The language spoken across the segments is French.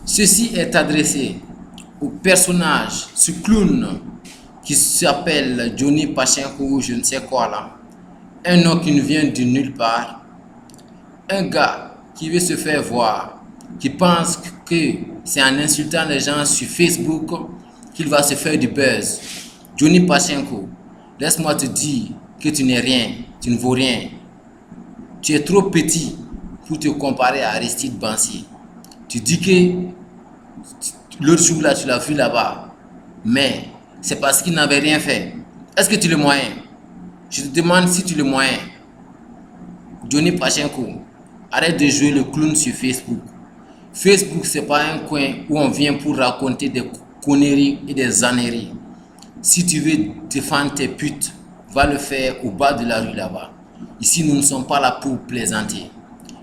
Ceci est adressé au personnage, ce clown qui s'appelle Johnny Pachenko ou je ne sais quoi là. Un nom qui ne vient de nulle part. Un gars qui veut se faire voir, qui pense que c'est en insultant les gens sur Facebook qu'il va se faire du buzz. Johnny Pachenko, laisse-moi te dire que tu n'es rien, tu ne vaux rien. Tu es trop petit pour te comparer à Aristide Bansi. Tu dis que l'autre jour là, tu l'as vu là-bas, mais c'est parce qu'il n'avait rien fait. Est-ce que tu le moyen? Je te demande si tu le moyen. Johnny Pachenko, arrête de jouer le clown sur Facebook. Facebook, c'est pas un coin où on vient pour raconter des conneries et des âneries. Si tu veux défendre tes putes, va le faire au bas de la rue là-bas. Ici, nous ne sommes pas là pour plaisanter.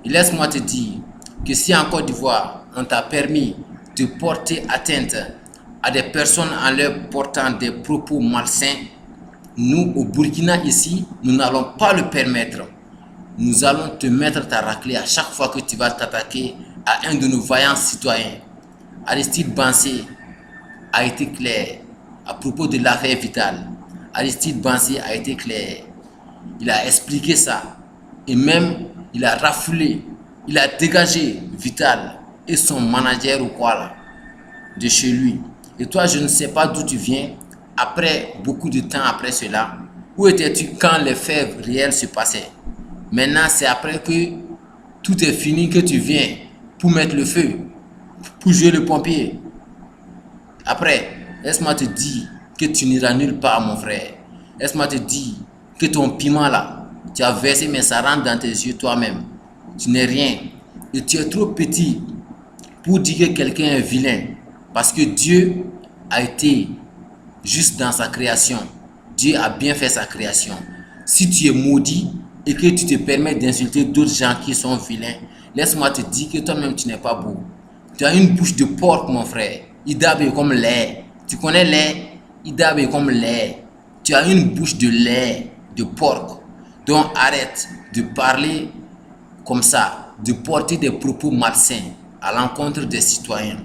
Et laisse-moi te dire que si en Côte d'Ivoire, on t'a permis de porter atteinte à des personnes en leur portant des propos malsains, nous, au Burkina ici, nous n'allons pas le permettre. Nous allons te mettre ta raclée à chaque fois que tu vas t'attaquer à un de nos vaillants citoyens. Aristide Bansi a été clair à propos de l'affaire Vital. Aristide Bansi a été clair. Il a expliqué ça. Et même, il a rafoulé, il a dégagé Vital et son manager ou quoi là, de chez lui. Et toi, je ne sais pas d'où tu viens. Après, beaucoup de temps après cela, où étais-tu quand les faits réels se passaient? Maintenant, c'est après que tout est fini que tu viens pour mettre le feu, pour jouer le pompier. Après, laisse-moi te dire que tu n'iras nulle part, mon frère. Laisse-moi te dire que ton piment là, tu as versé, mais ça rentre dans tes yeux toi-même. Tu n'es rien. Et tu es trop petit pour dire que quelqu'un est vilain. Parce que Dieu a été juste dans sa création. Dieu a bien fait sa création. Si tu es maudit et que tu te permets d'insulter d'autres gens qui sont vilains, laisse-moi te dire que toi-même tu n'es pas beau. Tu as une bouche de porc, mon frère. Idabe est comme lait. Tu connais lait? Idabe est comme lait. Tu as une bouche de lait, de porc. Donc arrête de parler comme ça, de porter des propos malsains à l'encontre des citoyens.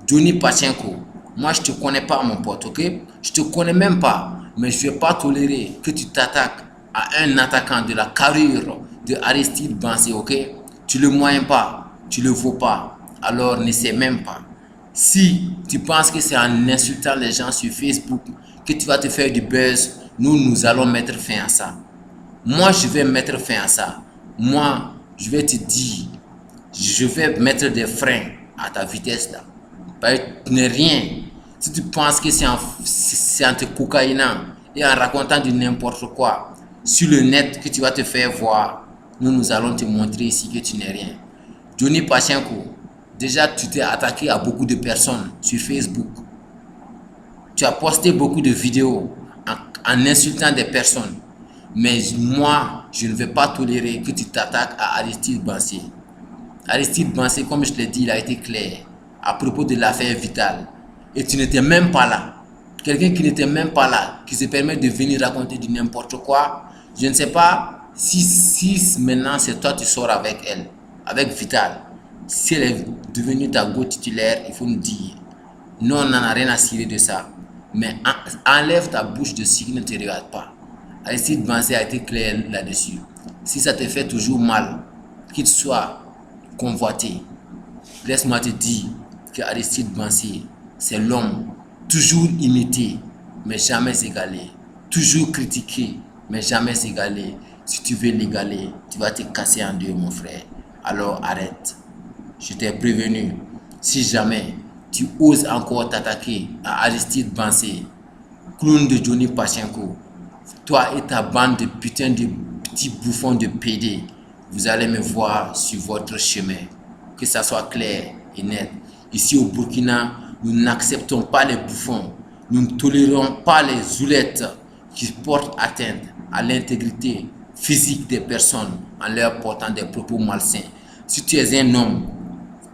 Johnny Pachenko, moi je te connais pas mon pote, ok? Je te connais même pas, mais je vais pas tolérer que tu t'attaques à un attaquant de la carrure de Aristide Bansi, ok? Tu le moyens pas, tu le vaux pas, alors n'essaie même pas. Si tu penses que c'est en insultant les gens sur Facebook que tu vas te faire du buzz, nous allons mettre fin à ça. Moi, je vais mettre fin à ça. Moi, je vais te dire, je vais mettre des freins à ta vitesse là. Tu n'es rien. Si tu penses que c'est en te cocaïnant et en racontant du n'importe quoi sur le net que tu vas te faire voir, nous allons te montrer ici que tu n'es rien. Johnny Pachenko, déjà tu t'es attaqué à beaucoup de personnes sur Facebook. Tu as posté beaucoup de vidéos en insultant des personnes. Mais moi, je ne vais pas tolérer que tu t'attaques à Aristide Bansi. Aristide Bansi, comme je l'ai dit, il a été clair à propos de l'affaire Vital. Et tu n'étais même pas là. Quelqu'un qui n'était même pas là, qui se permet de venir raconter du n'importe quoi. Je ne sais pas si maintenant c'est toi tu sors avec elle, avec Vital. Si elle est devenue ta go titulaire, il faut nous dire. Non, on n'en a rien à cirer de ça. Mais enlève ta bouche de ce qui ne te regarde pas. Aristide Bansi a été clair là-dessus. Si ça te fait toujours mal, qu'il soit convoité, laisse-moi te dire que Aristide Bansi, c'est l'homme toujours imité, mais jamais égalé. Toujours critiqué, mais jamais égalé. Si tu veux l'égaler, tu vas te casser en deux, mon frère. Alors arrête. Je t'ai prévenu. Si jamais tu oses encore t'attaquer à Aristide Bansi, clown de Johnny Pachenko, toi et ta bande de putain de petits bouffons de PD, vous allez me voir sur votre chemin. Que ça soit clair et net. Ici au Burkina, nous n'acceptons pas les bouffons. Nous ne tolérons pas les zoulettes qui portent atteinte à l'intégrité physique des personnes en leur portant des propos malsains. Si tu es un homme,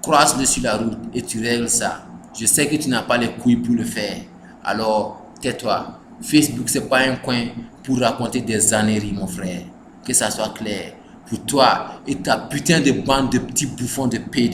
croise-le sur la route et tu règles ça. Je sais que tu n'as pas les couilles pour le faire. Alors, tais-toi. Facebook, c'est pas un coin pour raconter des âneries, mon frère. Que ça soit clair. Pour toi et ta putain de bande de petits bouffons de PD.